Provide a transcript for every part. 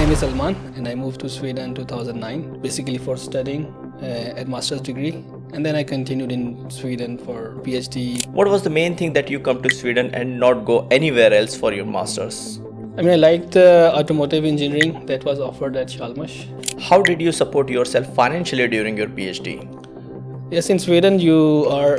name is Salman and I moved to Sweden in 2009 basically for studying at master's degree, and then I continued in Sweden for PhD. What was the main thing that you come to Sweden and not go anywhere else for your masters? I liked automotive engineering that was offered at Salman. How did you support yourself financially during your PhD? Yes, in Sweden you are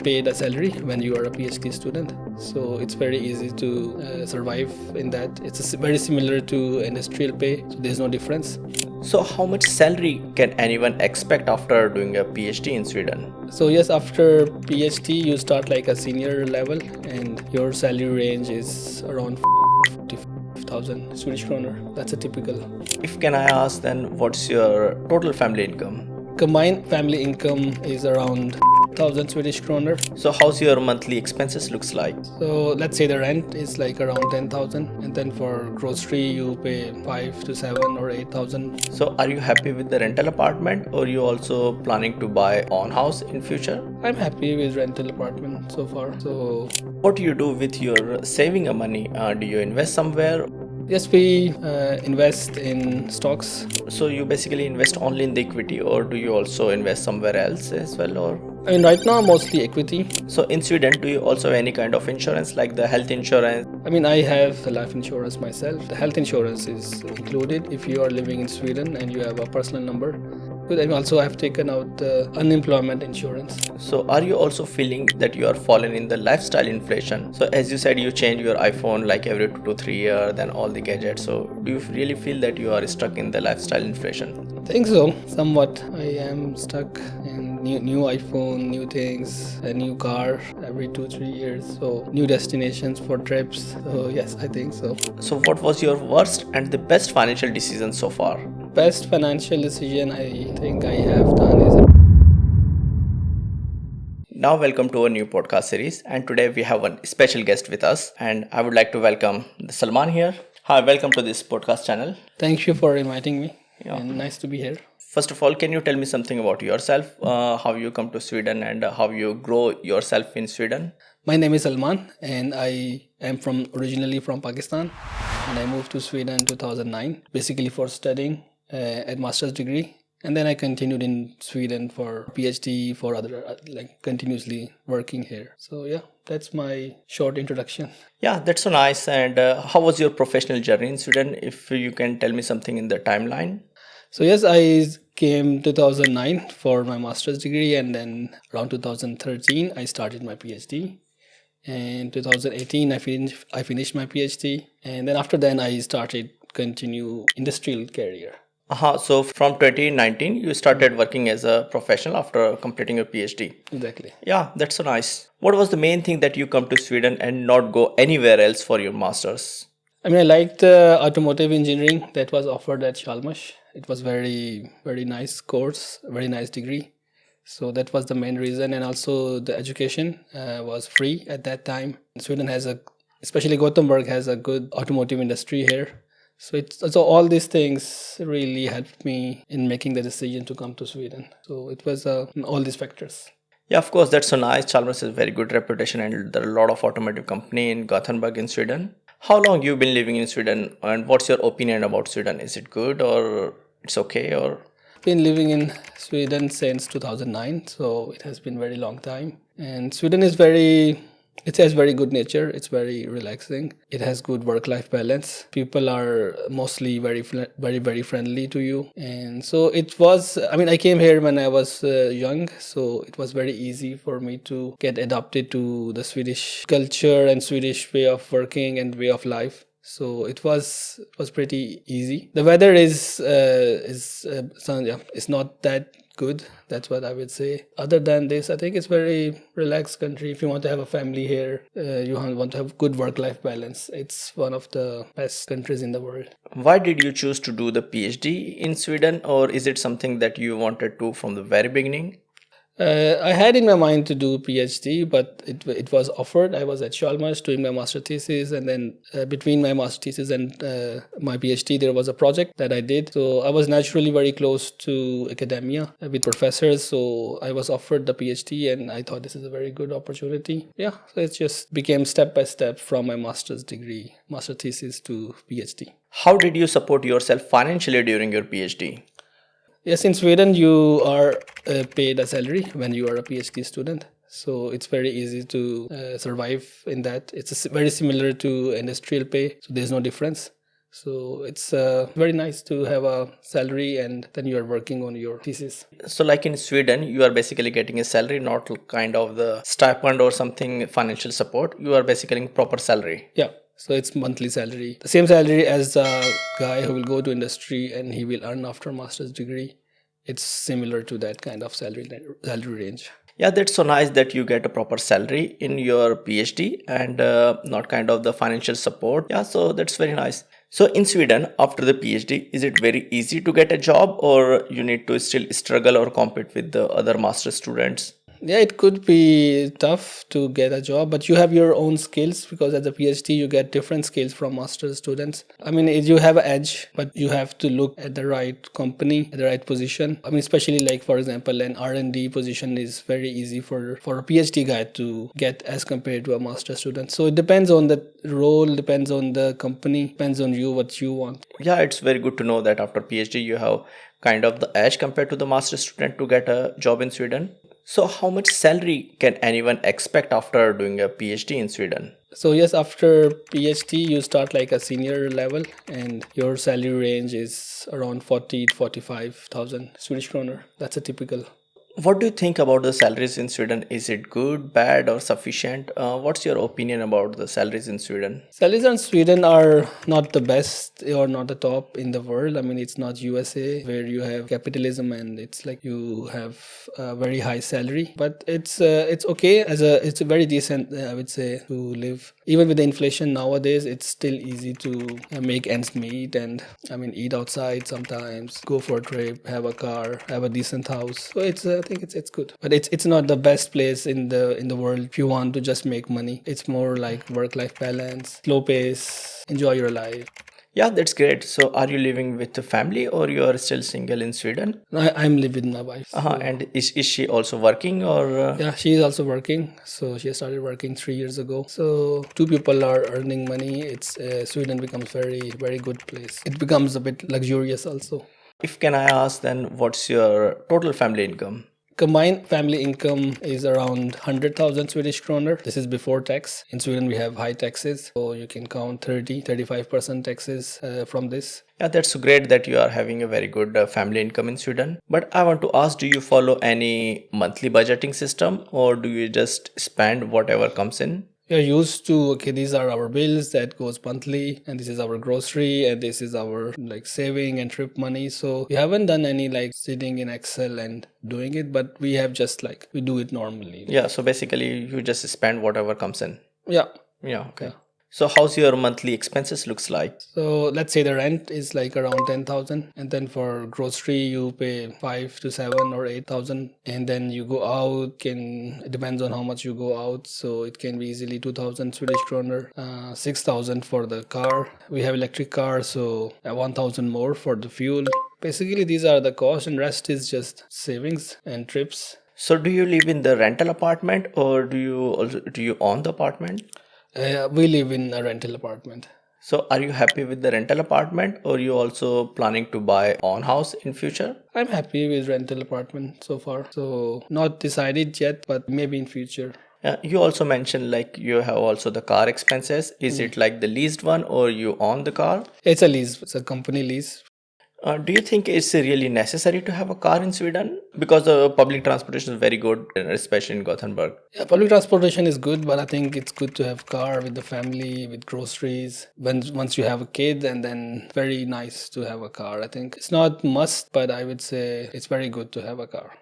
paid a salary when you are a PhD student, so it's very easy to survive in that. It's very similar to industrial pay, so there's no difference. So how much salary can anyone expect after doing a PhD in Sweden? So yes, after PhD you start like a senior level and your salary range is around 40,000 Swedish kroner. That's a typical. If can I ask then what's your total family income? Combined family income is around 1,000 Swedish kroner. So how's your monthly expenses looks like? So let's say the rent is like around 10,000, and then for grocery you pay 5 to 7 or 8,000. So are you happy with the rental apartment, or you also planning to buy own house in future? I'm happy with rental apartment so far. So What do you do with your saving money? Do you invest somewhere? yes, we invest in stocks. So you basically invest only in the equity, or do you also invest somewhere else as well? Or Right now mostly equity. so in Sweden, do you also have any kind of insurance like the health insurance? I have the life insurance myself. The health insurance is included if you are living in Sweden and you have a personal number. But I also have taken out the unemployment insurance. So are you also feeling that you are fallen in the lifestyle inflation? So as you said, you change your iPhone like every 2 to 3 years, then all the gadgets. So do you really feel that you are stuck in the lifestyle inflation? I think so, somewhat. I am stuck in new iPhone, new things, a new car every 2-3 years. So new destinations for trips. So yes, I think so. So what was your worst and the best financial decision so far? Best financial decision I think I have done is. Now welcome to our new podcast series, and today we have one special guest with us, and I would like to welcome Salman here. Hi, welcome to this podcast channel. Thank you for inviting me. Yeah. And nice to be here. First of all, can you tell me something about yourself, how you come to Sweden and how you grow yourself in Sweden? My name is Salman and I am originally from Pakistan, and I moved to Sweden in 2009 basically for studying at master's degree, and then I continued in Sweden for PhD, for other continuously working here. So yeah, that's my short introduction. Yeah, that's so nice. And how was your professional journey in Sweden? If you can tell me something in the timeline. So yes, I came 2009 for my master's degree, and then around 2013 I started my PhD. And 2018 I finished my PhD, and then after that I started continue industrial career. So from 2019 you started working as a professional after completing your PhD. Exactly. Yeah, that's so nice. What was the main thing that you come to Sweden and not go anywhere else for your masters? I liked automotive engineering that was offered at Salman. It was very nice course, very nice degree. So that was the main reason, and also the education was free at that time. Sweden especially Gothenburg has a good automotive industry here. So all these things really helped me in making the decision to come to Sweden. So it was all these factors. Yeah, of course, that's so nice. Chalmers has a very good reputation, and there are a lot of automotive company in Gothenburg in Sweden. How long you been living in Sweden, and what's your opinion about Sweden? Is it good or it's okay or? Been living in Sweden since 2009, so it has been very long time. And Sweden is it has very good nature. It's very relaxing. It has good work-life balance. People are mostly very friendly to you. And so it was, I came here when I was young, so it was very easy for me to get adapted to the Swedish culture and Swedish way of working and way of life. So it was pretty easy. The weather is not that good. That's what I would say. Other than this, I think it's very relaxed country. If you want to have a family here, you want to have good work-life balance. It's one of the best countries in the world. Why did you choose to do the PhD in Sweden, or is it something that you wanted to from the very beginning? I had in my mind to do PhD, but it was offered. I was at Salman doing my master thesis, and then between my master thesis and my PhD, there was a project that I did. So I was naturally very close to academia with professors. So I was offered the PhD, and I thought this is a very good opportunity. Yeah, so it just became step by step from my master's degree, master thesis to PhD. How did you support yourself financially during your PhD? Yes, in Sweden, you are paid a salary when you are a PhD student. So it's very easy to survive in that. It's very similar to industrial pay, so there's no difference. So it's very nice to have a salary and then you are working on your thesis. So, like in Sweden, you are basically getting a salary, not kind of the stipend or something financial support. You are basically getting proper salary. Yeah. So it's monthly salary. The same salary as a guy who will go to industry and he will earn after master's degree. It's similar to that kind of salary range. Yeah, that's so nice that you get a proper salary in your PhD and not kind of the financial support. Yeah, so that's very nice. So in Sweden, after the PhD, is it very easy to get a job or you need to still struggle or compete with the other master students? Yeah, it could be tough to get a job, but you have your own skills because as a PhD you get different skills from master's students. I mean, you have an edge, but you have to look at the right company, at the right position. I mean, especially like for example, an R&D position is very easy for a PhD guy to get as compared to a master's student. So it depends on the role, depends on the company, depends on you what you want. Yeah, it's very good to know that after PhD you have kind of the edge compared to the master student to get a job in Sweden. So, how much salary can anyone expect after doing a PhD in Sweden? So yes, after PhD, you start like a senior level, and your salary range is around 40 to 45,000 Swedish kroner. That's a typical. What do you think about the salaries in Sweden? Is it good, bad, or sufficient? What's your opinion about the salaries in Sweden? Salaries in Sweden are not the best or not the top in the world. I mean, it's not USA where you have capitalism and it's like you have a very high salary, but it's okay it's a very decent I would say to live. Even with the inflation nowadays, it's still easy to make ends meet and I mean eat outside sometimes, go for a trip, have a car, have a decent house. So it's I think it's good, but it's not the best place in the world if you want to just make money. It's more like work-life balance, slow pace, enjoy your life. Yeah, that's great. So, are you living with a family or you are still single in Sweden? I'm living with my wife. Uh-huh. And is she also working or? Yeah, she is also working. So she started working 3 years ago. So two people are earning money. It's Sweden becomes very good place. It becomes a bit luxurious also. If can I ask then, what's your total family income? Combined family income is around 100,000 Swedish kroner. This is before tax. In Sweden, we have high taxes. So you can count 35% taxes from this. Yeah, that's great that you are having a very good family income in Sweden. But I want to ask, do you follow any monthly budgeting system or do you just spend whatever comes in? We are used to, okay, these are our bills that goes monthly and this is our grocery and this is our like saving and trip money. So we haven't done any like sitting in Excel and doing it, but we have just like we do it normally. Yeah, so basically you just spend whatever comes in. Yeah. Yeah, okay. Yeah. So how's your monthly expenses looks like? So let's say the rent is like around 10,000, and then for grocery you pay 5 to 7 or 8,000, and then you go out. It depends on how much you go out. So it can be easily 2,000 Swedish kroner, 6,000 for the car. We have electric car, so 1,000 more for the fuel. Basically, these are the costs, and rest is just savings and trips. So do you live in the rental apartment or do you own the apartment? We live in a rental apartment. So are you happy with the rental apartment or you also planning to buy own house in future? I'm happy with rental apartment so far. So not decided yet, but maybe in future. You also mentioned like you have also the car expenses. Is it like the leased one or you own the car? It's a lease. It's a company lease. Do you think it's really necessary to have a car in Sweden? Because the public transportation is very good, especially in Gothenburg. Yeah, public transportation is good, but I think it's good to have car with the family, with groceries. Once you have a kid, and then very nice to have a car. I think it's not must, but I would say it's very good to have a car.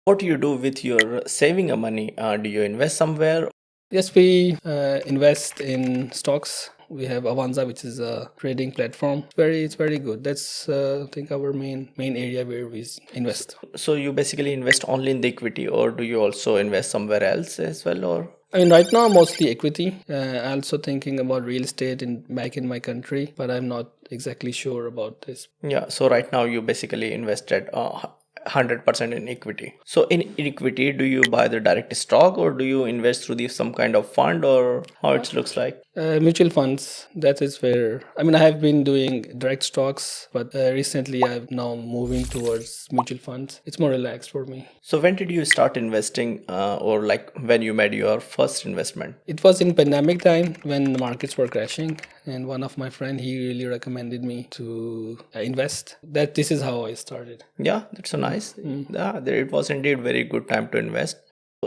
What do you do with your saving of money? Do you invest somewhere? Yes, we invest in stocks. We have Avanza, which is a trading platform. It's very good. That's I think our main area where we invest. So you basically invest only in the equity, or do you also invest somewhere else as well, or? I mean, right now mostly equity. Also thinking about real estate back in my country, but I'm not exactly sure about this. Yeah, so right now you basically invested 100% in equity. So in equity, do you buy the direct stock, or do you invest through some kind of fund, or how it looks like? Mutual funds, that is where, I mean, I have been doing direct stocks, but recently I'm now moving towards mutual funds. It's more relaxed for me. So when did you start investing, or like when you made your first investment? It was in pandemic time when the markets were crashing, and one of my friend, he really recommended me to invest. This is how I started. Yeah, that's so nice. Yeah, it was indeed very good time to invest.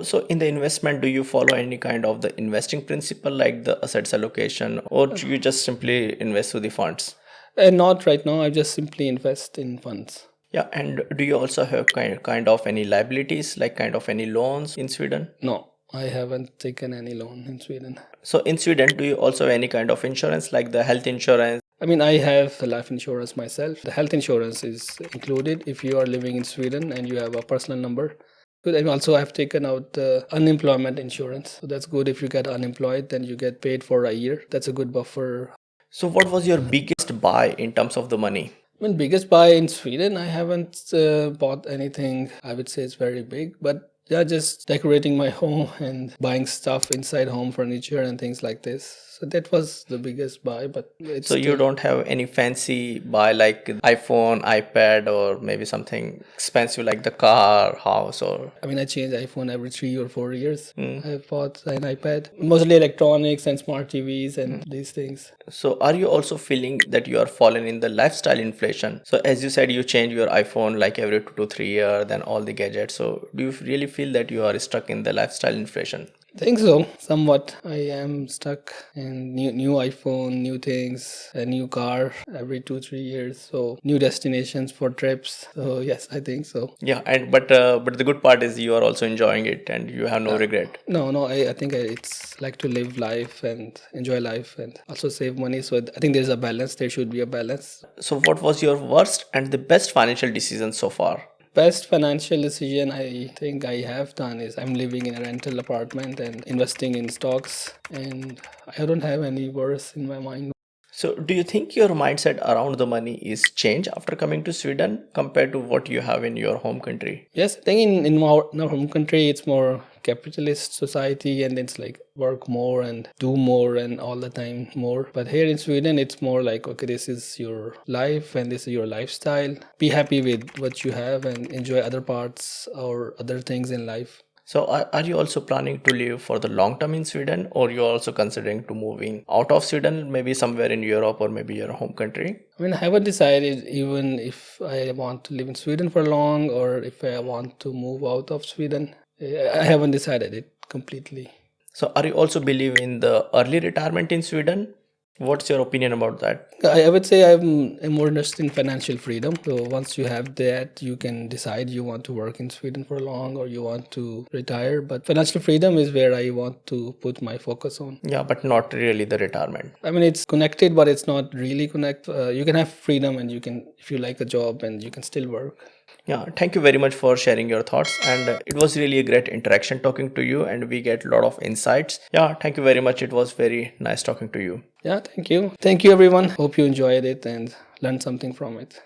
So in the investment, do you follow any kind of the investing principle like the assets allocation, or do you just simply invest through the funds? And not right now, I just simply invest in funds. Yeah, and do you also have kind of any liabilities, like kind of any loans in Sweden? No, I haven't taken any loan in Sweden. So in Sweden, do you also have any kind of insurance, like the health insurance? I mean, I have the life insurance myself. The health insurance is included if you are living in Sweden and you have a personal number. Good. And also, I've taken out the unemployment insurance. So that's good. If you get unemployed, then you get paid for a year. That's a good buffer. So what was your biggest buy in terms of the money? I mean, biggest buy in Sweden, I haven't bought anything. I would say it's very big, but yeah, just decorating my home and buying stuff inside home furniture and things like this. So that was the biggest buy, but it's So you don't have any fancy buy like iPhone, iPad, or maybe something expensive like the car, house, or? I mean, I change iPhone every 3 or 4 years. I bought an iPad, mostly electronics and smart TVs and these things. So are you also feeling that you are falling in the lifestyle inflation? So as you said, you change your iPhone like every 2 to 3 years, then all the gadgets. So do you really feel that you are stuck in the lifestyle inflation? I think so, somewhat. I am stuck in new iPhone, new things, a new car every 2 3 years. So new destinations for trips. So yes, I think so. Yeah, and but the good part is you are also enjoying it and you have no regret. No, I think it's like to live life and enjoy life and also save money. So I think there's a balance. There should be a balance. So what was your worst and the best financial decision so far? Best financial decision I think I have done is I'm living in a rental apartment and investing in stocks, and I don't have any worse in my mind. So do you think your mindset around the money is changed after coming to Sweden compared to what you have in your home country? Yes, I think in our home country it's more capitalist society and it's like work more and do more and all the time more. But here in Sweden it's more like, okay, this is your life and this is your lifestyle. Be happy with what you have and enjoy other parts or other things in life. So are you also planning to live for the long term in Sweden, or you're also considering to moving out of Sweden, maybe somewhere in Europe or maybe your home country? I mean, I haven't decided even if I want to live in Sweden for long or if I want to move out of Sweden. I haven't decided it completely. So are you also believe in the early retirement in Sweden? What's your opinion about that? I would say I'm more interested in financial freedom. So once you have that, you can decide you want to work in Sweden for long or you want to retire. But financial freedom is where I want to put my focus on. Yeah, but not really the retirement. I mean, it's connected, but it's not really connected. You can have freedom and you can, if you like a job, and you can still work. Yeah, thank you very much for sharing your thoughts, and it was really a great interaction talking to you, and we get a lot of insights. Yeah, thank you very much. It was very nice talking to you. Yeah, thank you. Thank you, everyone. Hope you enjoyed it and learned something from it.